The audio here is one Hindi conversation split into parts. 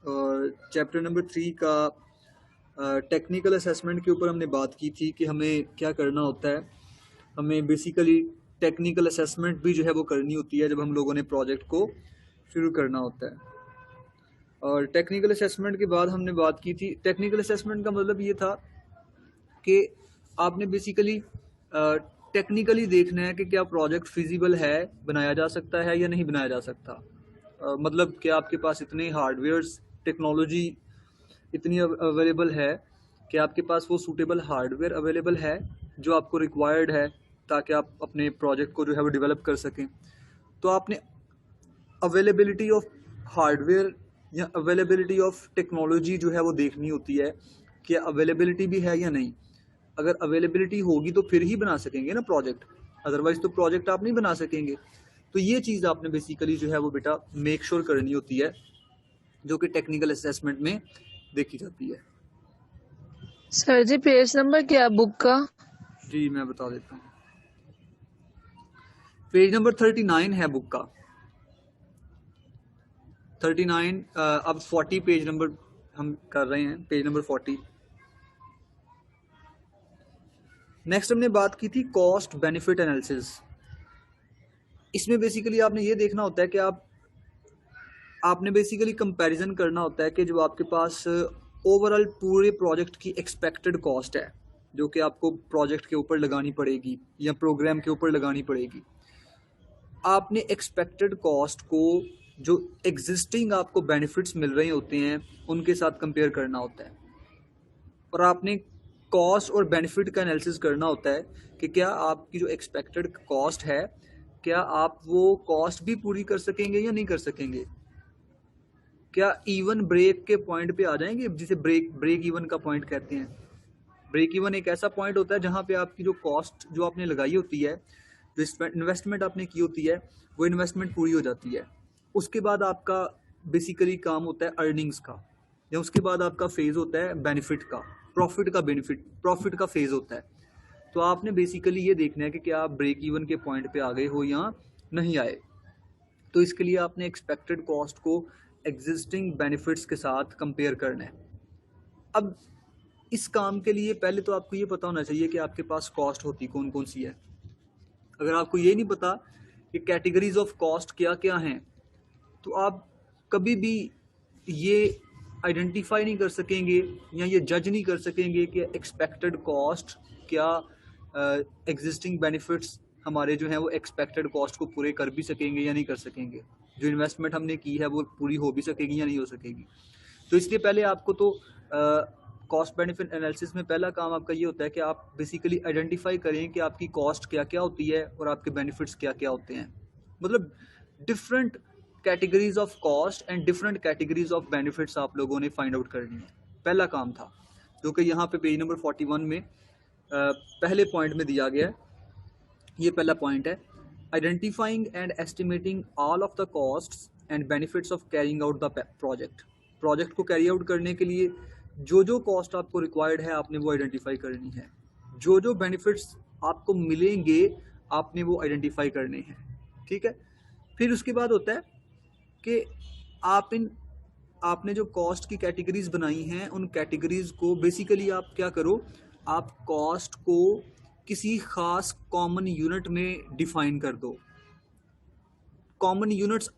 और चैप्टर नंबर 3 का टेक्निकल असेसमेंट के ऊपर हमने बात की थी कि हमें क्या करना होता है। हमें बेसिकली टेक्निकल असेसमेंट भी जो है वो करनी होती है जब हम लोगों ने प्रोजेक्ट को शुरू करना होता है। और टेक्निकल असेसमेंट के बाद हमने बात की थी, टेक्निकल असेसमेंट का मतलब ये था कि आपने बेसिकली टेक्निकली देखना है कि क्या प्रोजेक्ट फिजिबल है, बनाया जा सकता है या नहीं बनाया जा सकता। मतलब कि आपके पास इतने हार्डवेयर्स, टेक्नोलॉजी इतनी अवेलेबल है कि आपके पास वो सूटेबल हार्डवेयर अवेलेबल है जो आपको रिक्वायर्ड है ताकि आप अपने प्रोजेक्ट को जो है वो डेवलप कर सकें। तो आपने अवेलेबिलिटी ऑफ हार्डवेयर या अवेलेबिलिटी ऑफ टेक्नोलॉजी जो है वो देखनी होती है कि अवेलेबिलिटी भी है या नहीं। अगर अवेलेबिलिटी होगी तो फिर ही बना सकेंगे ना प्रोजेक्ट, अदरवाइज तो प्रोजेक्ट आप नहीं बना सकेंगे। तो ये चीज़ आपने बेसिकली जो है वो बेटा मेक श्योर करनी होती है, जो कि टेक्निकल असेसमेंट में देखी जाती है। सर जी पेज नंबर क्या बुक का? जी मैं बता देता हूँ, पेज नंबर 39 है बुक का। 39 अब 40 पेज नंबर हम कर रहे हैं, पेज नंबर 40। नेक्स्ट हमने बात की थी कॉस्ट बेनिफिट एनालिसिस। इसमें बेसिकली आपने ये देखना होता है कि आपने बेसिकली कंपैरिजन करना होता है कि जो आपके पास ओवरऑल पूरे प्रोजेक्ट की एक्सपेक्टेड कॉस्ट है जो कि आपको प्रोजेक्ट के ऊपर लगानी पड़ेगी या प्रोग्राम के ऊपर लगानी पड़ेगी। आपने एक्सपेक्टेड कॉस्ट को जो एग्जिस्टिंग आपको बेनिफिट्स मिल रहे होते हैं उनके साथ कंपेयर करना होता है, और आपने कॉस्ट और बेनिफिट का एनालिसिस करना होता है कि क्या आपकी जो एक्सपेक्टेड कॉस्ट है, क्या आप वो कॉस्ट भी पूरी कर सकेंगे या नहीं कर सकेंगे। क्या इवन ब्रेक के पॉइंट पे आ जाएंगे, जिसे ब्रेक इवन का पॉइंट कहते हैं। ब्रेक इवन एक ऐसा पॉइंट होता है जहां पे आपकी जो कॉस्ट जो आपने लगाई होती है, जो इन्वेस्टमेंट आपने की होती है, वो इन्वेस्टमेंट पूरी हो जाती है। उसके बाद आपका बेसिकली काम होता है अर्निंग्स का, या उसके बाद आपका फेज होता है बेनिफिट का, प्रॉफिट का फेज होता है। तो आपने बेसिकली ये देखना है कि क्या आप ब्रेक इवन के पॉइंट पे आ गए हो या नहीं आए। तो इसके लिए आपने एक्सपेक्टेड कॉस्ट को एग्जिस्टिंग बेनिफिट्स के साथ कंपेयर करना है। अब इस काम के लिए पहले तो आपको ये पता होना चाहिए कि आपके पास कॉस्ट होती कौन कौन सी है। अगर आपको ये नहीं पता कि कैटेगरीज ऑफ कॉस्ट क्या क्या हैं, तो आप कभी भी ये आइडेंटिफाई नहीं कर सकेंगे या ये जज नहीं कर सकेंगे कि एक्सपेक्टेड कॉस्ट क्या एग्जिस्टिंग बेनिफिट्स हमारे जो हैं वो एक्सपेक्टेड कॉस्ट को पूरे कर भी सकेंगे या नहीं कर सकेंगे, जो इन्वेस्टमेंट हमने की है वो पूरी हो भी सकेगी या नहीं हो सकेगी। तो इसलिए पहले आपको तो कॉस्ट बेनिफिट एनालिसिस में पहला काम आपका ये होता है कि आप बेसिकली आइडेंटिफाई करें कि आपकी कॉस्ट क्या क्या होती है और आपके बेनिफिट्स क्या क्या होते हैं। मतलब different categories of cost and different categories of benefits आप लोगों ने फाइंड आउट करनी है, पहला काम था, जो कि यहाँ पे पेज नंबर 41 में पहले पॉइंट में दिया गया है। ये पहला पॉइंट है, identifying and estimating all of the costs and benefits of carrying out the project. Project को कैरी आउट करने के लिए जो कॉस्ट आपको रिक्वायर्ड है आपने वो आइडेंटिफाई करनी है, जो बेनिफिट्स आपको मिलेंगे आपने वो आइडेंटिफाई करने हैं। ठीक है, फिर उसके बाद होता है कि आपने जो कॉस्ट की कैटेगरीज बनाई हैं उन कैटेगरीज को बेसिकली आप क्या करो, आप कॉस्ट को किसी खास कॉमन यूनिट में डिफाइन कर दो, कॉमन यूनिट्स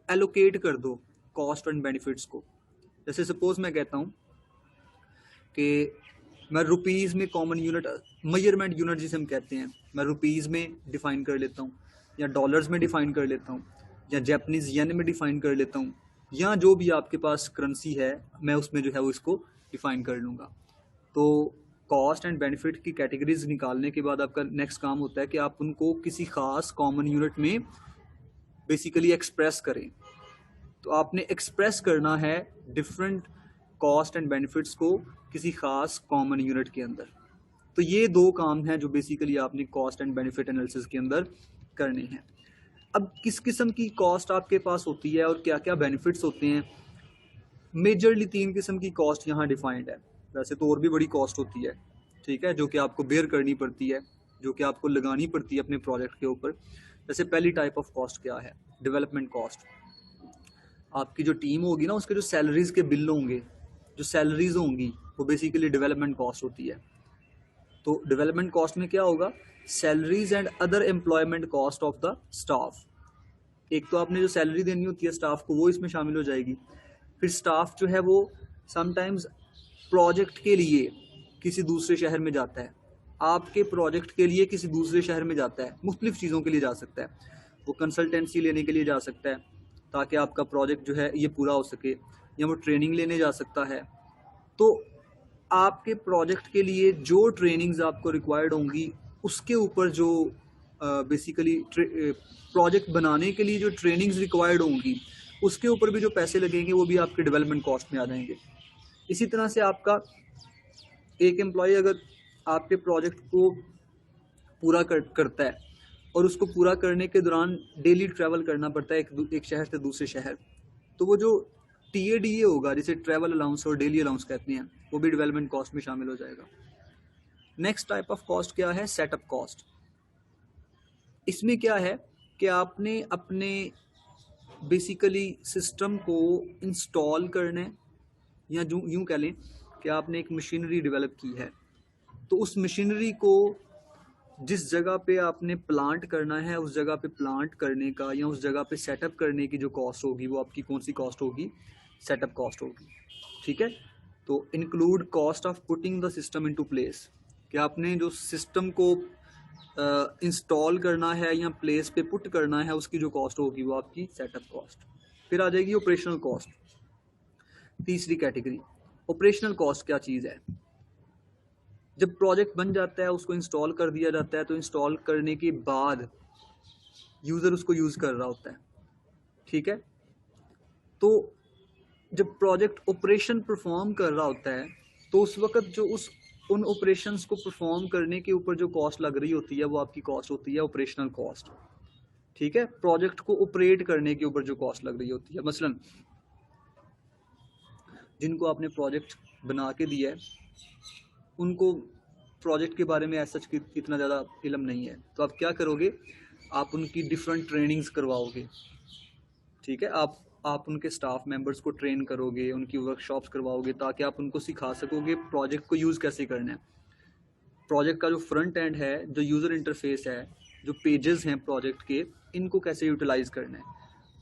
एलोकेट कर दो कॉस्ट एंड बेनिफिट्स को। जैसे सपोज मैं कहता हूँ कि मैं रुपीज़ में कॉमन यूनिट, मेजरमेंट यूनिट जिसे हम कहते हैं, मैं रुपीज़ में डिफाइन कर लेता हूँ, या डॉलर्स में डिफाइन कर लेता हूँ, या जापानीज़ येन में डिफाइन कर लेता हूँ, या जो भी आपके पास करेंसी है मैं उसमें जो है वो इसको डिफाइन कर लूँगा। तो कॉस्ट एंड बेनिफिट की कैटेगरीज निकालने के बाद आपका नेक्स्ट काम होता है कि आप उनको किसी खास कॉमन यूनिट में बेसिकली एक्सप्रेस करें। तो आपने एक्सप्रेस करना है डिफरेंट कॉस्ट एंड बेनिफिट्स को किसी खास कॉमन यूनिट के अंदर। तो ये दो काम हैं जो बेसिकली आपने कॉस्ट एंड बेनिफिट एनालिसिस के अंदर करने हैं। अब किस किस्म की कॉस्ट आपके पास होती है और क्या क्या बेनिफिट्स होते हैं। मेजरली 3 किस्म की कॉस्ट यहाँ डिफाइंड है, वैसे तो और भी बड़ी कॉस्ट होती है, ठीक है, जो कि आपको बेयर करनी पड़ती है, जो कि आपको लगानी पड़ती है अपने प्रोजेक्ट के ऊपर। जैसे पहली टाइप ऑफ कॉस्ट क्या है, डेवलपमेंट कॉस्ट। आपकी जो टीम होगी ना, उसके जो सैलरीज के बिल होंगे, जो सैलरीज होंगी, वो बेसिकली डेवलपमेंट कॉस्ट होती है। तो डेवलपमेंट कॉस्ट में क्या होगा, salaries and other employment cost of the staff. एक तो आपने जो सैलरी देनी होती है स्टाफ को, वो इसमें शामिल हो जाएगी। फिर स्टाफ जो है वो समटाइम्स प्रोजेक्ट के लिए किसी दूसरे शहर में जाता है, आपके प्रोजेक्ट के लिए किसी दूसरे शहर में जाता है, मुख्तलिफ चीज़ों के लिए जा सकता है। वो कंसल्टेंसी लेने के लिए जा सकता है ताकि आपका प्रोजेक्ट जो है ये पूरा हो सके, या वो ट्रेनिंग लेने जा सकता है। तो आपके प्रोजेक्ट के लिए जो ट्रेनिंग्स आपको रिक्वायर्ड होंगी, उसके ऊपर जो बेसिकली प्रोजेक्ट बनाने के लिए जो ट्रेनिंग्स रिक्वायर्ड होंगी, उसके ऊपर भी जो पैसे लगेंगे वो भी आपके डेवलपमेंट कॉस्ट में आ जाएंगे। इसी तरह से आपका एक एम्प्लॉय अगर आपके प्रोजेक्ट को पूरा करता है और उसको पूरा करने के दौरान डेली ट्रैवल करना पड़ता है एक शहर से दूसरे शहर, तो वो जो TADA होगा, जिसे ट्रैवल अलाउंस और डेली अलाउंस कहते हैं, वो भी डेवलपमेंट कॉस्ट में शामिल हो जाएगा। नेक्स्ट टाइप ऑफ कॉस्ट क्या है, सेटअप कॉस्ट। इसमें क्या है कि आपने अपने बेसिकली सिस्टम को इंस्टॉल करना है, या यूं कह लें कि आपने एक मशीनरी डेवलप की है, तो उस मशीनरी को जिस जगह पे आपने प्लांट करना है, उस जगह पे प्लांट करने का या उस जगह पे सेटअप करने की जो कॉस्ट होगी, वो आपकी कौन सी कॉस्ट होगी, सेटअप कॉस्ट होगी। ठीक है, तो include cost of putting the system into place, कि आपने जो सिस्टम को इंस्टॉल करना है या प्लेस पे पुट करना है, उसकी जो कॉस्ट होगी वो आपकी सेटअप कॉस्ट। फिर आ जाएगी ऑपरेशनल कॉस्ट, तीसरी कैटेगरी। ऑपरेशनल कॉस्ट क्या चीज़ है, जब प्रोजेक्ट बन जाता है, उसको इंस्टॉल कर दिया जाता है, तो इंस्टॉल करने के बाद यूज़र उसको यूज़ कर रहा होता है। ठीक है, तो जब प्रोजेक्ट ऑपरेशन परफॉर्म कर रहा होता है, तो उस वक्त जो उन ऑपरेशंस को परफॉर्म करने के ऊपर जो कॉस्ट लग रही होती है, वो आपकी कॉस्ट होती है ऑपरेशनल कॉस्ट। ठीक है, प्रोजेक्ट को ऑपरेट करने के ऊपर जो कॉस्ट लग रही होती है, मसलन जिनको आपने प्रोजेक्ट बना के दिया है, उनको प्रोजेक्ट के बारे में ऐसा इतना ज़्यादा इल्म नहीं है, तो आप क्या करोगे, आप उनकी डिफरेंट ट्रेनिंग्स करवाओगे। ठीक है, आप उनके स्टाफ मेंबर्स को ट्रेन करोगे, उनकी वर्कशॉप्स करवाओगे, ताकि आप उनको सिखा सकोगे प्रोजेक्ट को यूज़ कैसे करना है। प्रोजेक्ट का जो फ्रंट एंड है, जो यूज़र इंटरफेस है, जो पेजेस हैं प्रोजेक्ट के, इनको कैसे यूटिलाइज करना है,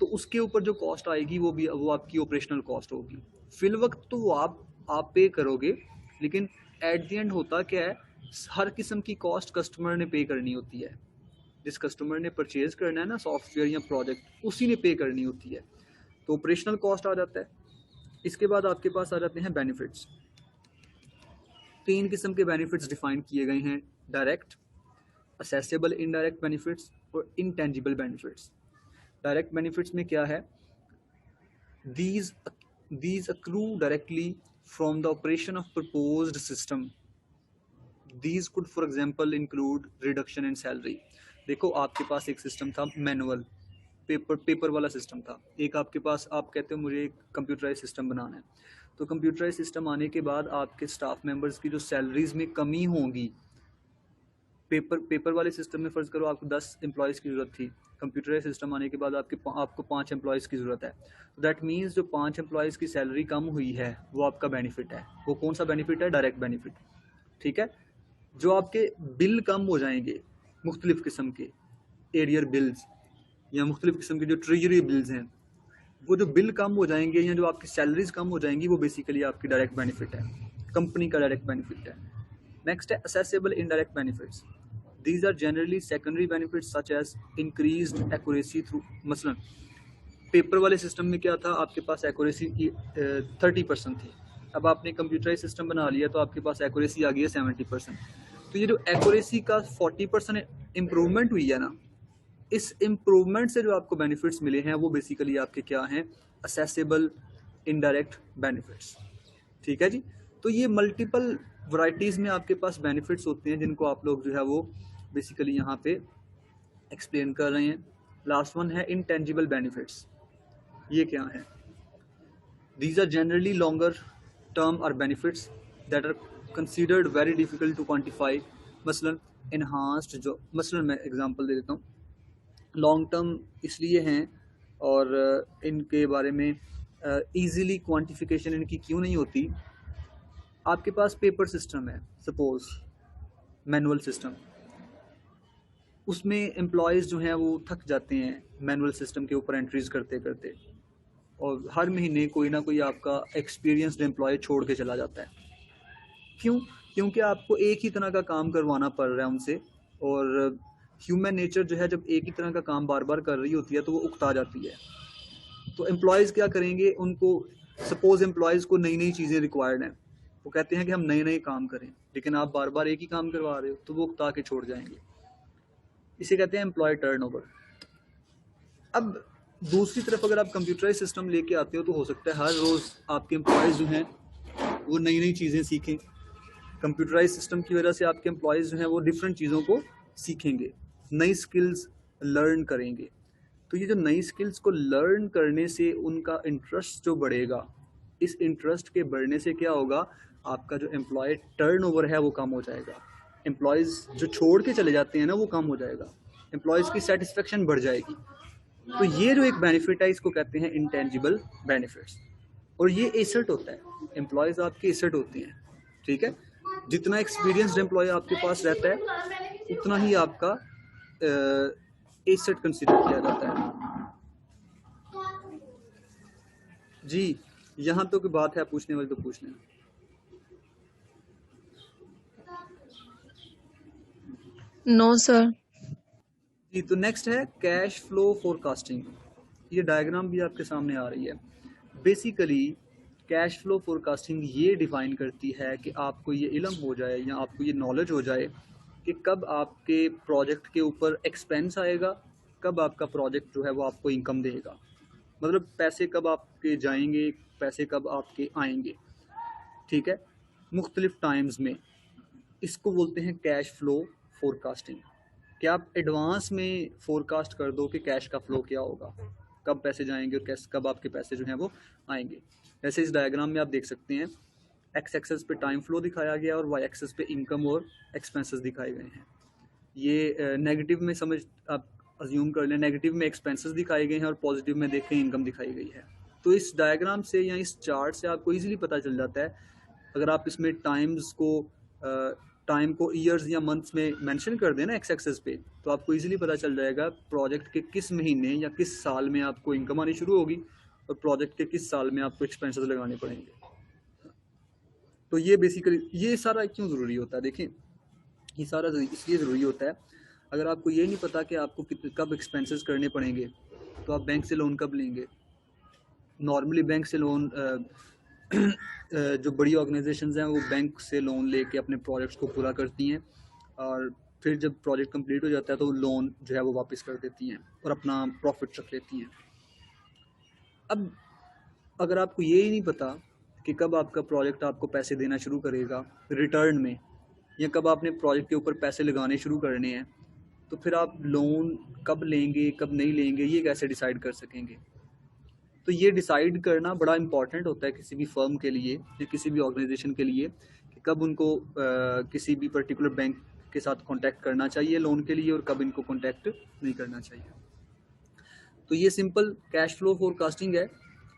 तो उसके ऊपर जो कॉस्ट आएगी वो आपकी ऑपरेशनल कॉस्ट होगी। फिल वक्त तो वो आप पे करोगे, लेकिन एट द एंड होता क्या है, हर किस्म की कॉस्ट कस्टमर ने पे करनी होती है। जिस कस्टमर ने परचेज करना है ना सॉफ्टवेयर या प्रोजेक्ट, उसी ने पे करनी होती है। तो ऑपरेशनल कॉस्ट आ जाता है। इसके बाद आपके पास आ जाते हैं बेनिफिट्स। 3 किस्म के बेनिफिट्स डिफाइन किए गए हैं, डायरेक्ट, असेसेबल इनडायरेक्ट बेनिफिट्स और इंटेंजिबल बेनिफिट्स। डायरेक्ट बेनिफिट्स में क्या है, these accrue directly from the operation of proposed system. These could for example include reduction in salary. देखो, आपके पास एक सिस्टम था मैनुअल, पेपर वाला सिस्टम था। एक आपके पास, आप कहते हो मुझे एक कंप्यूटराइज सिस्टम बनाना है, तो कंप्यूटराइज सिस्टम आने के बाद आपके स्टाफ मेंबर्स की जो सैलरीज में कमी होगी, पेपर वाले सिस्टम में फ़र्ज़ करो आपको 10 एम्प्लॉयज़ की ज़रूरत थी, कंप्यूटराइज सिस्टम आने के बाद आपको 5 एम्प्लॉयज़ की ज़रूरत है। तो दैट मीन्स जो 5 एम्प्लॉयज़ की सैलरी कम हुई है, वो आपका बेनिफिट है। वो कौन सा बेनिफिट है, डायरेक्ट बेनिफिट। ठीक है, जो आपके बिल कम हो जाएंगे, मुख्तलिफ किस्म के एरियर बिल्स या मुख्तलिफ किस्म के जो ट्रेजरी बिल्स हैं, वो जो बिल कम हो जाएंगे या जो आपकी सैलरीज कम हो जाएंगी, वो बेसिकली आपकी डायरेक्ट बेनिफिट है, कंपनी का डायरेक्ट बेनिफिट है। नेक्स्ट है accessible indirect benefits. These are generally secondary benefits such as increased accuracy through, मसलन पेपर वाले सिस्टम में क्या था, आपके पास एक्यूरेसी की 30% थी, अब आपने कंप्यूटराइज सिस्टम बना लिया तो आपके पास एक्यूरेसी आ गई है 70%। तो ये जो एक्यूरेसी का 40% इम्प्रूवमेंट हुई है ना, इस इम्प्रूवमेंट से जो आपको बेनिफिट्स मिले हैं, वो बेसिकली आपके क्या हैं, असेसेबल इनडायरेक्ट बेनिफिट्स। ठीक है जी, तो ये मल्टीपल वैराइटीज़ में आपके पास बेनिफिट्स होते हैं, जिनको आप लोग जो है वो बेसिकली यहाँ पे एक्सप्लेन कर रहे हैं। लास्ट वन है इंटेंजिबल बेनिफिट्स। ये क्या है, these are generally longer term और benefits that are considered very difficult to quantify. मसलन इन्हांस्ड, जो मसलन मैं एग्जांपल दे देता हूँ, लॉन्ग टर्म इसलिए हैं और इनके बारे में ईज़िली क्वांटिफिकेशन इनकी क्यों नहीं होती। आपके पास पेपर सिस्टम है, सपोज़ मैनुअल सिस्टम, उसमें एम्प्लॉयज़ जो हैं वो थक जाते हैं मैनुअल सिस्टम के ऊपर एंट्रीज़ करते करते, और हर महीने कोई ना कोई आपका एक्सपीरियंस्ड एम्प्लॉय छोड़ के चला जाता है। क्यों? क्योंकि आपको एक ही तरह का काम करवाना पड़ रहा है उनसे, और ह्यूमन नेचर जो है जब एक ही तरह का काम बार बार कर रही होती है तो वो उकता जाती है। तो एम्प्लॉयज़ क्या करेंगे, उनको सपोज़ एम्प्लॉयज़ को नई नई चीज़ें रिक्वायर्ड हैं, वो कहते हैं कि हम नए नए काम करें, लेकिन आप बार बार एक ही काम करवा रहे हो तो वो उकता के छोड़ जाएंगे। इसे कहते हैं एम्प्लॉय टर्नओवर। अब दूसरी तरफ अगर आप कंप्यूटराइज सिस्टम लेके आते हो तो हो सकता है हर रोज़ आपके एम्प्लॉयज़ जो हैं वो नई नई चीज़ें सीखें। कंप्यूटराइज सिस्टम की वजह से आपके एम्प्लॉयज़ जो हैं वो डिफरेंट चीज़ों को सीखेंगे, नई स्किल्स लर्न करेंगे। तो ये जो नई स्किल्स को लर्न करने से उनका इंटरेस्ट जो बढ़ेगा, इस इंटरेस्ट के बढ़ने से क्या होगा, आपका जो एम्प्लॉय टर्नओवर है वो कम हो जाएगा। एम्प्लॉयज़ जो छोड़ के चले जाते हैं ना वो कम हो जाएगा, एम्प्लॉयज़ की सेटिस्फेक्शन बढ़ जाएगी। तो ये जो एक बेनिफिट है इसको कहते हैं इंटेंजिबल बेनिफिट्स, और ये एसेट होता है, एम्प्लॉयज़ आपके एसेट होते हैं, ठीक है। जितना एक्सपीरियंस्ड एम्प्लॉय आपके पास रहता है उतना ही आपका एसेट कंसीडर किया जाता है। जी, यहाँ तो कोई बात है पूछने वाली तो पूछ लें। No sir. जी, तो नेक्स्ट है कैश फ्लो फोरकास्टिंग। ये डायग्राम भी आपके सामने आ रही है। बेसिकली कैश फ्लो फोरकास्टिंग ये डिफाइन करती है कि आपको ये इल्म हो जाए या आपको ये नॉलेज हो जाए कि कब आपके प्रोजेक्ट के ऊपर एक्सपेंस आएगा, कब आपका प्रोजेक्ट जो है वो आपको इनकम देगा, मतलब पैसे कब आपके जाएंगे, पैसे कब आपके आएंगे, ठीक है, मुख्तलिफ टाइम्स में। इसको बोलते हैं कैश फ्लो फोरकास्टिंग, कि आप एडवांस में फोरकास्ट कर दो कि कैश का फ्लो क्या होगा, कब पैसे जाएंगे और कब आपके पैसे जो हैं वो आएंगे। जैसे इस डायग्राम में आप देख सकते हैं, एक्स एक्सेस पे टाइम फ्लो दिखाया गया और वाई एक्सेस पे इनकम और एक्सपेंसेस दिखाए गए हैं। ये नेगेटिव में समझ आप अज्यूम कर लें, नेगेटिव में एक्सपेंसेस दिखाए गए हैं और पॉजिटिव में देखें इनकम दिखाई गई है। तो इस डायग्राम से या इस चार्ट से आपको ईजिली पता चल जाता है, अगर आप इसमें टाइम को ईयर्स या मंथ्स में मेंशन कर देना एक्स एक्सेस पे, तो आपको इजीली पता चल जाएगा प्रोजेक्ट के किस महीने या किस साल में आपको इनकम आनी शुरू होगी और प्रोजेक्ट के किस साल में आपको एक्सपेंसेस लगाने पड़ेंगे। तो ये बेसिकली ये सारा क्यों ज़रूरी होता है, देखें ये सारा इसलिए ज़रूरी होता है, अगर आपको ये नहीं पता कि आपको कब एक्सपेंसेस करने पड़ेंगे तो आप बैंक से लोन कब लेंगे। नॉर्मली बैंक से लोन जो बड़ी ऑर्गेनाइजेशंस हैं वो बैंक से लोन लेके अपने प्रोजेक्ट्स को पूरा करती हैं, और फिर जब प्रोजेक्ट कंप्लीट हो जाता है तो लोन जो है वो वापस कर देती हैं और अपना प्रॉफिट रख लेती हैं। अब अगर आपको ये ही नहीं पता कि कब आपका प्रोजेक्ट आपको पैसे देना शुरू करेगा रिटर्न में, या कब आपने प्रोजेक्ट के ऊपर पैसे लगाने शुरू करने हैं, तो फिर आप लोन कब लेंगे कब नहीं लेंगे ये कैसे डिसाइड कर सकेंगे। तो ये डिसाइड करना बड़ा इंपॉर्टेंट होता है किसी भी फर्म के लिए या किसी भी ऑर्गेनाइजेशन के लिए, कि कब उनको किसी भी पर्टिकुलर बैंक के साथ कांटेक्ट करना चाहिए लोन के लिए और कब इनको कांटेक्ट नहीं करना चाहिए। तो ये सिंपल कैश फ्लो फोरकास्टिंग है,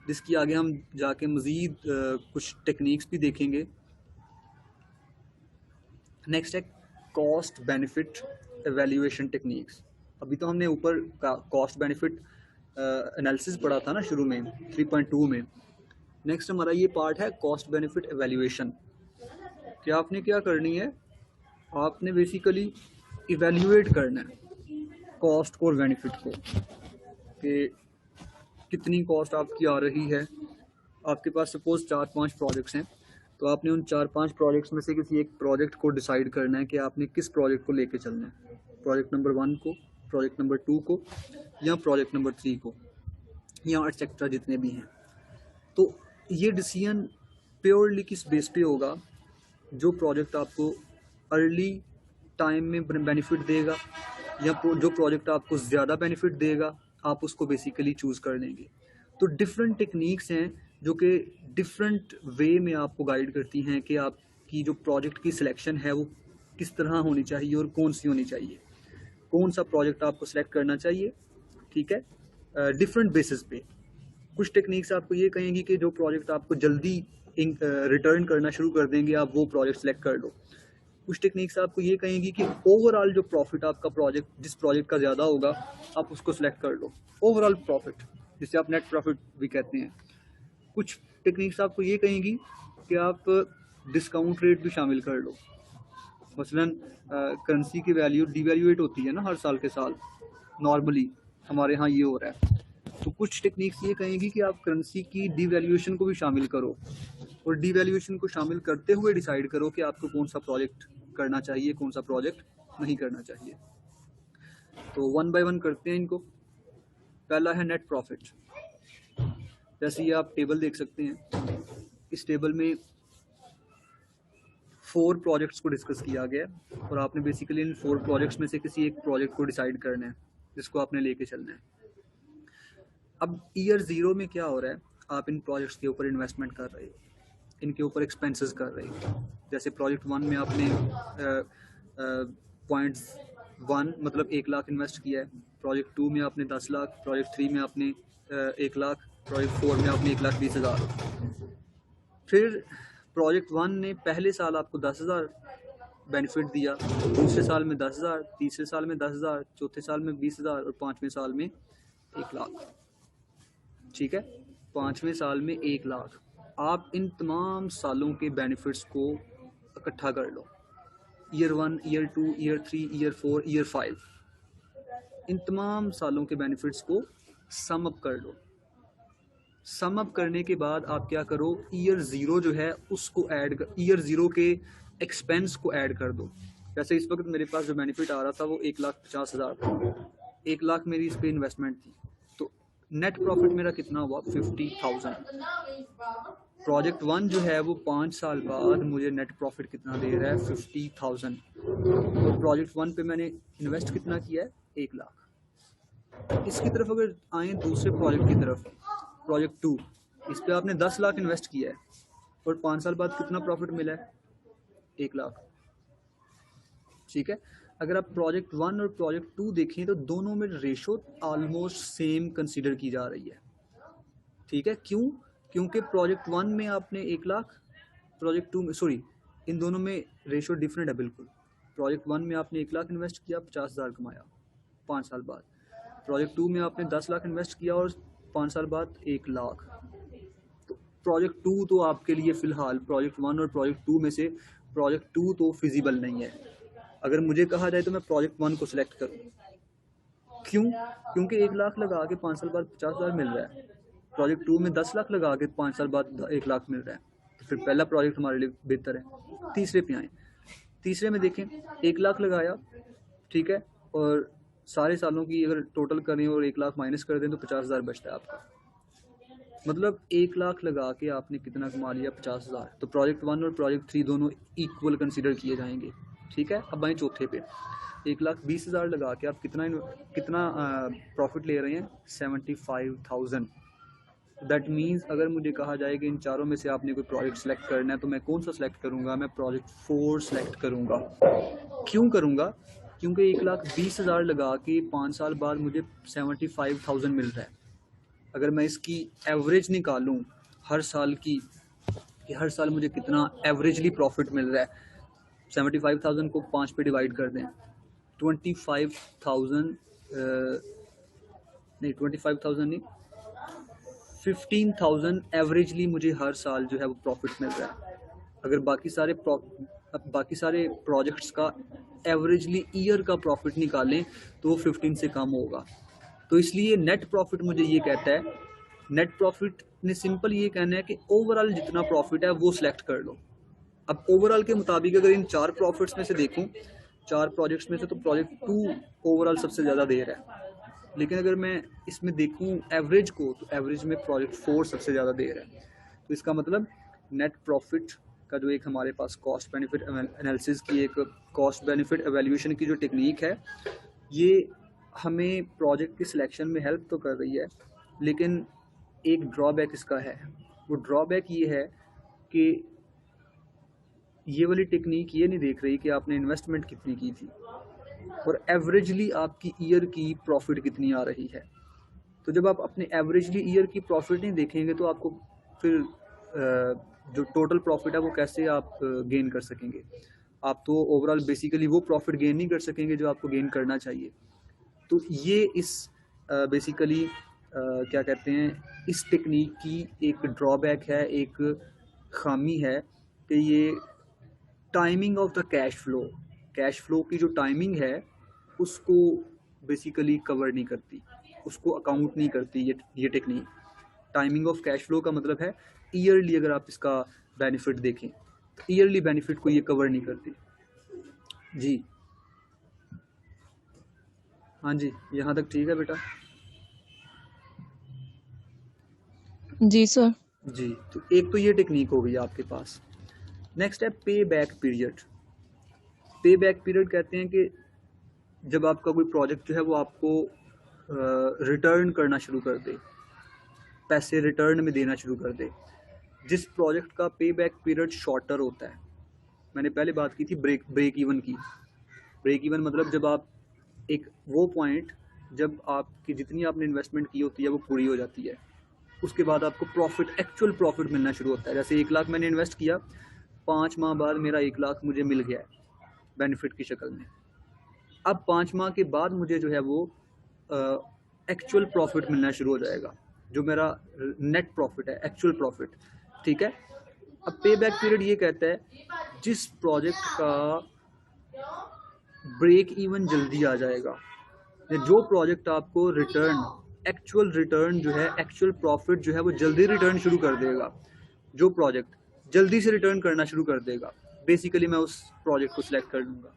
जिसकी आगे हम जाके मज़ीद कुछ टेक्निक्स भी देखेंगे। नेक्स्ट है कॉस्ट बेनिफिट एवेल्यूएशन टेक्निक्स। अभी तो हमने ऊपर कॉस्ट बेनिफिट एनालिसिस पढ़ा था ना शुरू में 3.2 में। नेक्स्ट हमारा ये पार्ट है कॉस्ट बेनिफिट एवेल्यूएशन। कि आपने क्या करनी है, आपने बेसिकली इवेल्यूएट करना है कॉस्ट को और बेनिफिट को, कि कितनी कॉस्ट आपकी आ रही है। आपके पास सपोज 4-5 प्रोजेक्ट्स हैं, तो आपने उन 4-5 प्रोजेक्ट्स में से किसी एक प्रोजेक्ट को डिसाइड करना है कि आपने किस प्रोजेक्ट को लेके चलना है, प्रोजेक्ट नंबर 1 को, प्रोजेक्ट नंबर 2 को या प्रोजेक्ट नंबर 3 को, या एक्सेट्रा जितने भी हैं। तो ये डिसीजन प्योरली किस बेस पे होगा, जो प्रोजेक्ट आपको अर्ली टाइम में बेनिफिट देगा या जो प्रोजेक्ट आपको ज़्यादा बेनिफिट देगा, आप उसको बेसिकली चूज़ कर लेंगे। तो डिफरेंट टेक्निक्स हैं जो कि डिफरेंट वे में आपको गाइड करती हैं कि आपकी जो प्रोजेक्ट की सिलेक्शन है वो किस तरह होनी चाहिए और कौन सी होनी चाहिए, कौन सा प्रोजेक्ट आपको सेलेक्ट करना चाहिए, ठीक है। डिफरेंट बेसिस पे। कुछ टेक्निक्स आपको ये कहेंगी कि जो प्रोजेक्ट आपको जल्दी रिटर्न करना शुरू कर देंगे आप वो प्रोजेक्ट सेलेक्ट कर लो। कुछ टेक्निक्स आपको ये कहेंगी कि ओवरऑल जो प्रॉफिट आपका प्रोजेक्ट जिस प्रोजेक्ट का ज़्यादा होगा आप उसको सिलेक्ट कर लो, ओवरऑल प्रॉफिट, जिसे आप नेट प्रॉफिट भी कहते हैं। कुछ टेक्निक्स आपको ये कहेंगी कि आप डिस्काउंट रेट भी शामिल कर लो। मसलन करेंसी की वैल्यू डिवैल्यूएट होती है ना हर साल के साल, नॉर्मली हमारे यहाँ ये हो रहा है। तो कुछ टेक्निक्स ये कहेंगी कि आप करेंसी की डिवैल्यूएशन को भी शामिल करो और डिवैल्यूएशन को शामिल करते हुए डिसाइड करो कि आपको कौन सा प्रोजेक्ट करना चाहिए, कौन सा प्रोजेक्ट नहीं करना चाहिए। तो वन बाय वन करते हैं इनको। पहला है नेट प्रॉफिट। जैसे ये आप टेबल देख सकते हैं, इस टेबल में 4 प्रोजेक्ट्स को डिस्कस किया गया है और आपने बेसिकली इन 4 प्रोजेक्ट्स में से किसी एक प्रोजेक्ट को डिसाइड करना है जिसको आपने लेके चलना है। अब ईयर 0 में क्या हो रहा है, आप इन प्रोजेक्ट्स के ऊपर इन्वेस्टमेंट कर रहे हो, इनके ऊपर एक्सपेंसेस कर रहे हो। जैसे प्रोजेक्ट 1 में आपने .1 मतलब 1 लाख इन्वेस्ट किया है, प्रोजेक्ट 2 में आपने 10 लाख, प्रोजेक्ट 3 में आपने 1 लाख, प्रोजेक्ट 4 में आपने 1,20,000। फिर प्रोजेक्ट 1 ने पहले साल आपको 10,000 बेनिफिट दिया, दूसरे साल में 10,000, तीसरे साल में 10,000, चौथे साल में 20,000 और 5वें साल में 1 लाख। ठीक है, 5वें साल में 1 लाख। आप इन तमाम सालों के बेनिफिट्स को इकट्ठा कर लो, year 1, year 2, year 3, year 4, year 5, इन तमाम सालों के बेनिफिट्स को सम अप कर लो। सम अप करने के बाद आप क्या करो, ईयर 0 जो है उसको ऐड कर, ईयर 0 के एक्सपेंस को ऐड कर दो। जैसे इस वक्त मेरे पास जो बेनिफिट आ रहा था वो 1,50,000 था, 1 लाख मेरी इस पे इन्वेस्टमेंट थी, तो नेट प्रॉफिट मेरा कितना हुआ 50,000। प्रोजेक्ट 1 जो है वो 5 साल बाद मुझे नेट प्रॉफिट कितना दे रहा है 50,000, और प्रोजेक्ट 1 पे मैंने इन्वेस्ट कितना किया है 1 लाख। इसकी तरफ अगर आए दूसरे प्रोजेक्ट की तरफ, प्रोजेक्ट 2, इस पे आपने 10 लाख इन्वेस्ट किया है और 5 साल बाद कितना प्रॉफिट मिला है 1 लाख। ठीक है, अगर आप प्रोजेक्ट 1 और प्रोजेक्ट 2 देखें तो दोनों में रेशो ऑलमोस्ट सेम कंसीडर की जा रही है। ठीक है, क्यों? क्योंकि प्रोजेक्ट 1 में आपने 1 लाख, प्रोजेक्ट 2 में सॉरी इन दोनों में रेशो डिफरेंट है बिल्कुल। प्रोजेक्ट 1 में आपने 1 लाख इन्वेस्ट किया, 50,000 कमाया 5 साल बाद। प्रोजेक्ट 2 में आपने 10 लाख इन्वेस्ट किया और 5 साल बाद 1 लाख। तो प्रोजेक्ट 2 तो आपके लिए फ़िलहाल प्रोजेक्ट 1 और प्रोजेक्ट 2 में से प्रोजेक्ट 2 तो फिजिबल नहीं है। अगर मुझे कहा जाए तो मैं प्रोजेक्ट 1 को सिलेक्ट करूँ। क्यों? क्योंकि 1 लाख लगा के 5 साल बाद 50,000 मिल रहा है, प्रोजेक्ट 2 में 10 लाख लगा के 5 साल बाद 1 लाख मिल रहा है, तो फिर पहला प्रोजेक्ट हमारे लिए बेहतर है। तीसरे पे आए, तीसरे में देखें 1 लाख लगाया, ठीक है, और सारे सालों की अगर टोटल करें और 1 लाख माइनस कर दें तो 50,000 बचता है आपका। मतलब 1 लाख लगा के आपने कितना कमा लिया 50,000। तो प्रोजेक्ट 1 और प्रोजेक्ट 3 दोनों इक्वल कंसीडर किए जाएंगे। ठीक है, अब आए चौथे पे, 1,20,000 लगा के आप कितना प्रॉफिट ले रहे हैं 75,000। दैट मीन्स अगर मुझे कहा जाए कि इन चारों में से आपने कोई प्रोजेक्ट सेलेक्ट करना है तो मैं कौन सा सेलेक्ट करूंगा, मैं प्रोजेक्ट 4 सेलेक्ट करूंगा। क्यों करूंगा? क्योंकि 1,20,000 लगा के 5 साल बाद मुझे 75,000 मिल रहा है। अगर मैं इसकी एवरेज निकालूं हर साल की, कि हर साल मुझे कितना एवरेजली प्रॉफिट मिल रहा है, 75,000 को 5 पे डिवाइड कर दें, 25,000 नहीं 25,000 नहीं 15,000 एवरेजली मुझे हर साल जो है वो प्रॉफिट मिल रहा है। अगर बाकी सारे प्रोजेक्ट्स का एवरेजली ईयर का प्रॉफिट निकालें तो वो 15 से कम होगा। तो इसलिए नेट प्रॉफिट मुझे ये कहता है, नेट प्रॉफिट ने सिंपल ये कहना है कि ओवरऑल जितना प्रॉफिट है वो सिलेक्ट कर लो। अब ओवरऑल के मुताबिक अगर इन 4 प्रॉफिट्स में से देखूं, 4 प्रोजेक्ट्स में से, तो प्रोजेक्ट 2 ओवरऑल सबसे ज़्यादा दे रहा है। लेकिन अगर मैं इसमें देखूं एवरेज को, तो एवरेज में प्रोजेक्ट 4 सबसे ज़्यादा दे रहा है। तो इसका मतलब नेट प्रॉफिट का जो एक हमारे पास कॉस्ट बेनिफिट एनालिसिस की एक कॉस्ट बेनिफिट एवेल्यूएशन की जो टेक्निक है, ये हमें प्रोजेक्ट की सिलेक्शन में हेल्प तो कर रही है, लेकिन एक ड्रॉबैक इसका है। वो ड्रॉबैक ये है कि ये वाली टेक्निक ये नहीं देख रही कि आपने इन्वेस्टमेंट कितनी की थी और एवरेजली आपकी ईयर की प्रॉफिट कितनी आ रही है। तो जब आप अपने एवरेजली ईयर की प्रॉफिट नहीं देखेंगे तो आपको फिर जो टोटल प्रॉफिट है वो कैसे आप गेन कर सकेंगे। आप तो ओवरऑल बेसिकली वो प्रॉफिट गेन नहीं कर सकेंगे जो आपको गेन करना चाहिए। तो ये इस बेसिकली क्या कहते हैं, इस टेक्निक की एक ड्रॉबैक है, एक खामी है कि ये timing of the cash flow की जो टाइमिंग है उसको बेसिकली कवर नहीं करती, उसको अकाउंट नहीं करती ये technique. Timing of cash flow का मतलब है ईयरली अगर आप इसका बेनिफिट देखें, ईयरली बेनिफिट को ये कवर नहीं करती। जी हाँ जी, यहाँ तक ठीक है बेटा। जी सर। जी, तो एक तो ये टेक्निक हो गई आपके पास। नेक्स्ट है पे बैक पीरियड। पे बैक पीरियड कहते हैं कि जब आपका कोई प्रोजेक्ट जो है वो आपको रिटर्न करना शुरू कर दे, पैसे रिटर्न में देना शुरू कर दे। जिस प्रोजेक्ट का पे बैक पीरियड शॉर्टर होता है, मैंने पहले बात की थी ब्रेक इवन की। ब्रेक इवन मतलब जब आप एक वो पॉइंट जब आपकी जितनी आपने इन्वेस्टमेंट की होती है वो पूरी हो जाती है, उसके बाद आपको प्रॉफिट, एक्चुअल प्रॉफिट मिलना शुरू होता है। जैसे 1 लाख मैंने इन्वेस्ट किया, 5 माह बाद मेरा 1 लाख मुझे मिल गया है बेनिफिट की शक्ल में। अब 5 माह के बाद मुझे जो है वो एक्चुअल प्रॉफिट मिलना शुरू हो जाएगा, जो मेरा नेट प्रॉफिट है, एक्चुअल प्रॉफिट। ठीक है। अब पे बैक पीरियड ये कहता है जिस प्रोजेक्ट का ब्रेक इवन जल्दी आ जाएगा, जो प्रोजेक्ट आपको रिटर्न, एक्चुअल रिटर्न जो है, एक्चुअल प्रॉफिट जो है वो जल्दी रिटर्न शुरू कर देगा, जो प्रोजेक्ट जल्दी से रिटर्न करना शुरू कर देगा, बेसिकली मैं उस प्रोजेक्ट को सिलेक्ट कर लूँगा।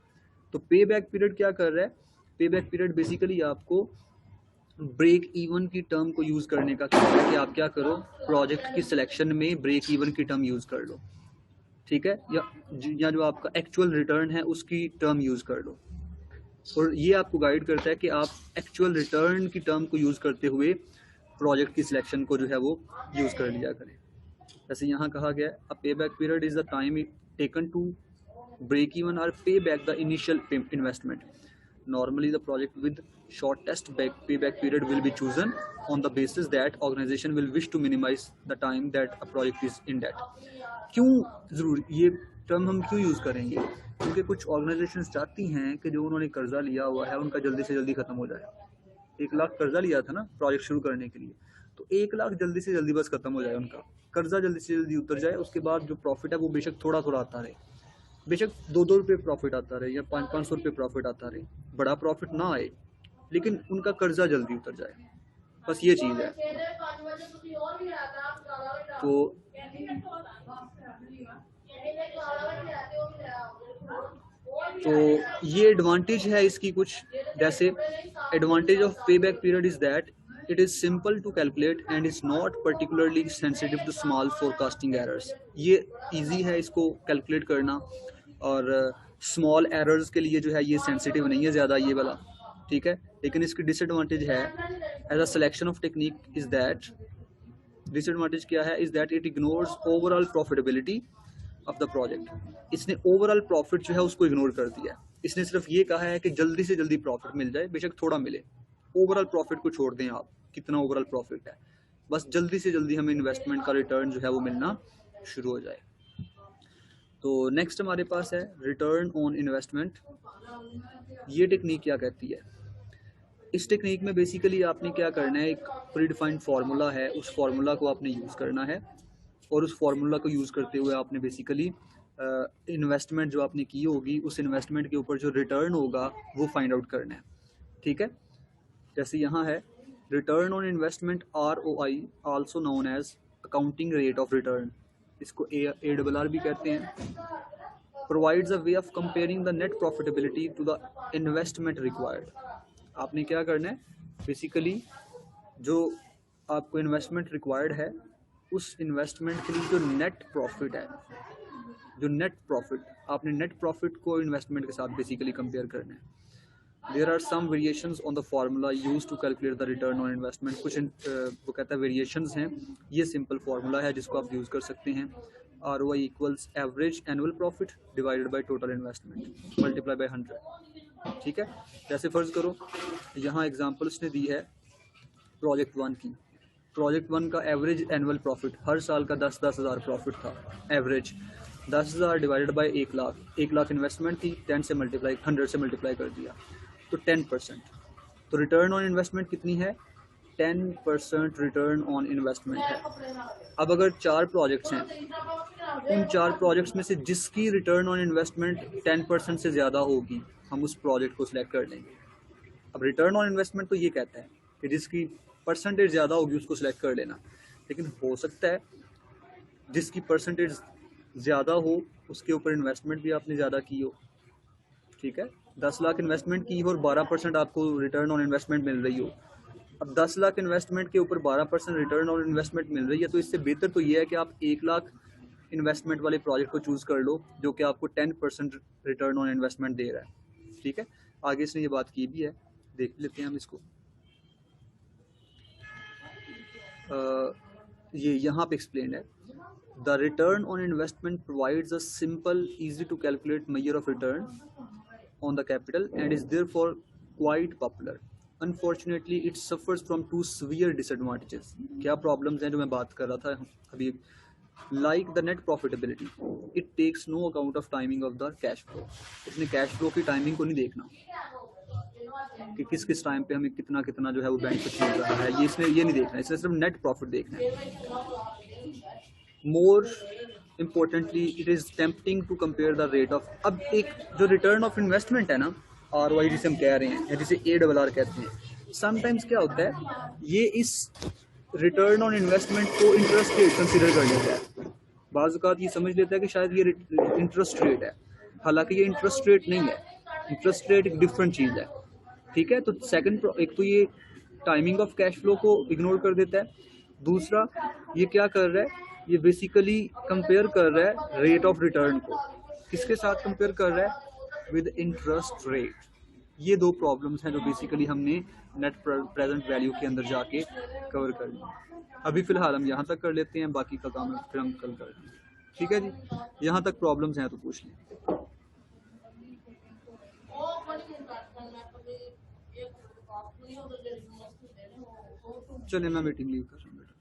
तो पे बैक पीरियड क्या कर रहा है? पे बैक पीरियड बेसिकली आपको ब्रेक इवन की टर्म को यूज़ करने का कह रहा है कि आप क्या करो, प्रोजेक्ट की सिलेक्शन में ब्रेक इवन की टर्म यूज़ कर लो। ठीक है, या जो आपका एक्चुअल रिटर्न है उसकी टर्म यूज़ कर लो। और ये आपको गाइड करता है कि आप एक्चुअल रिटर्न की टर्म को यूज़ करते हुए प्रोजेक्ट की सिलेक्शन को जो है वो यूज़ कर लिया करें। जैसे यहाँ कहा गया है, a payback period is the time taken to break even or pay back the initial investment. Normally the project with shortest payback period will be chosen on the basis that organization will wish to minimize the time that a project is in debt. क्यों जरूरी ये टर्म हम क्यों यूज़ करेंगे? क्योंकि कुछ ऑर्गेनाइजेशंस चाहती हैं कि जो उन्होंने कर्जा लिया हुआ है उनका जल्दी से जल्दी ख़त्म हो जाए। 1 लाख कर्जा लिया था ना प्रोजेक्ट शुरू करने के लिए, तो 1 लाख जल्दी से जल्दी बस ख़त्म हो जाए, उनका कर्जा जल्दी से जल्दी उतर जाए। उसके बाद जो प्रॉफिट है वो बेशक थोड़ा थोड़ा आता रहे, बेशक 2-2 रुपये प्रॉफिट आता रहे या 500-500 रुपये प्रॉफिट आता रहे, बड़ा प्रॉफिट ना आए, लेकिन उनका कर्जा जल्दी उतर जाए, बस ये चीज़ है। तो ये एडवांटेज है इसकी कुछ, जैसे advantage of payback period is that it is simple to calculate and is not particularly sensitive to small forecasting errors. ये इजी है इसको कैलकुलेट करना, और स्मॉल एरर्स के लिए जो है ये सेंसिटिव नहीं है ज़्यादा ये वाला। ठीक है, लेकिन इसकी डिसएडवांटेज है as a selection of technique is that, disadvantage क्या है, is that it ignores overall profitability of the project. इसने ओवरऑल प्रॉफिट जो है उसको इग्नोर कर दिया। इसने सिर्फ ये कहा है कि जल्दी से जल्दी प्रॉफिट मिल जाए, बेशक थोड़ा मिले, ओवरऑल प्रॉफिट को छोड़ दें आप, कितना ओवरऑल प्रॉफिट है, बस जल्दी से जल्दी हमें इन्वेस्टमेंट का रिटर्न जो है वो मिलना शुरू हो जाए। तो नेक्स्ट हमारे पास है रिटर्न ऑन इन्वेस्टमेंट। ये टेक्निक क्या कहती है? इस टेक्निक में बेसिकली आपने क्या करना है, एक प्रीडिफाइंड फार्मूला है, उस फार्मूला को आपने यूज़ करना है, और उस फार्मूला को यूज़ करते हुए आपने बेसिकली इन्वेस्टमेंट जो आपने की होगी उस इन्वेस्टमेंट के ऊपर जो रिटर्न होगा वो फाइंड आउट करना है। ठीक है, जैसे यहाँ है return on investment ROI also known as accounting rate of return, इसको ARR भी कहते हैं, provides a way of comparing the net profitability to the investment required. आपने क्या करना है, बेसिकली जो आपको इन्वेस्टमेंट रिक्वायर्ड है उस इन्वेस्टमेंट के लिए जो नेट प्रॉफिट है, जो नेट प्रॉफिट, आपने नेट प्रॉफिट को इन्वेस्टमेंट के साथ बेसिकली कंपेयर करना है। There are some variations on the formula use to calculate the return on investment. कुछ वो कहता है वेरिएशंस हैं, ये सिंपल फार्मूला है जिसको आप यूज़ कर सकते हैं। ROI equals average annual profit divided by total investment multiply by 100। ठीक है, जैसे फ़र्ज़ करो यहाँ एग्जांपल्स ने दी है प्रोजेक्ट 1 की। प्रोजेक्ट 1 का एवरेज एनुअल प्रॉफिट हर साल का 10-10 हज़ार प्रॉफिट था average. 10,000 divided by 1 lakh, 1 lakh investment थी, 10 से मल्टीप्लाई 100 से मल्टीप्लाई कर दिया तो 10%। तो रिटर्न ऑन इन्वेस्टमेंट कितनी है? 10% रिटर्न ऑन इन्वेस्टमेंट है। अब अगर 4 प्रोजेक्ट्स हैं, उन 4 प्रोजेक्ट्स में से जिसकी रिटर्न ऑन इन्वेस्टमेंट 10% से ज़्यादा होगी हम उस प्रोजेक्ट को सिलेक्ट कर लेंगे। अब रिटर्न ऑन इन्वेस्टमेंट तो ये कहता है कि जिसकी परसेंटेज ज़्यादा होगी उसको सिलेक्ट कर लेना, लेकिन हो सकता है जिसकी परसेंटेज ज़्यादा हो उसके ऊपर इन्वेस्टमेंट भी आपने ज़्यादा की हो। ठीक है, 10 लाख इन्वेस्टमेंट की हो और 12% आपको रिटर्न ऑन इन्वेस्टमेंट मिल रही हो। अब 10 लाख इन्वेस्टमेंट के ऊपर 12% रिटर्न ऑन इन्वेस्टमेंट मिल रही है, तो इससे बेहतर तो ये है कि आप 1 लाख इन्वेस्टमेंट वाले प्रोजेक्ट को चूज़ कर लो जो कि आपको 10% रिटर्न ऑन इन्वेस्टमेंट दे रहा है। ठीक है, आगे इसने ये बात की भी है, देख लेते हैं हम इसको। ये यहाँ पे एक्सप्लेन है, the return on investment provides a simple easy to calculate measure of return on the capital and is therefore quite popular. Unfortunately, it suffers from 2 severe disadvantages. क्या problems हैं जो मैं बात कर रहा था अभी? Like the net profitability, it takes no account of timing of the cash flow. इसने cash flow की टाइमिंग को नहीं देखना कि किस किस टाइम पे हमें कितना कितना जो है वो बेनिफिट मिल रहा है, ये इसने ये नहीं देखना, इसने सिर्फ नेट प्रॉफिट देखना है। More importantly it is tempting to compare the rate of. अब एक जो रिटर्न ऑफ इन्वेस्टमेंट है ना, ROI जिसे हम कह रहे हैं या जिसे ARR कहते हैं, समटाइम्स क्या होता है ये इस रिटर्न ऑन इन्वेस्टमेंट को इंटरेस्ट रेट कंसिडर कर लेता है। बाज़ औक़ात ये समझ लेता है कि शायद ये इंटरेस्ट रेट है, हालांकि ये इंटरेस्ट रेट नहीं है, इंटरेस्ट रेट एक डिफरेंट चीज़ है। ठीक है, तो सेकंड एक तो ये टाइमिंग ऑफ कैश फ्लो को इग्नोर कर देता है, दूसरा ये क्या कर रहा है, ये बेसिकली कंपेयर कर रहा है रेट ऑफ रिटर्न को किसके साथ कंपेयर कर रहा है, विद इंटरेस्ट रेट। ये दो प्रॉब्लम्स हैं जो बेसिकली हमने नेट प्रेजेंट वैल्यू के अंदर जाके कवर कर लिया। अभी फिलहाल हम यहाँ तक कर लेते हैं, बाकी का काम फिर हम कल कर लेंगे। ठीक है जी, यहाँ तक प्रॉब्लम्स हैं तो पूछ लें। चलिए मैं मीटिंग लीव कर रहा हूँ बेटा।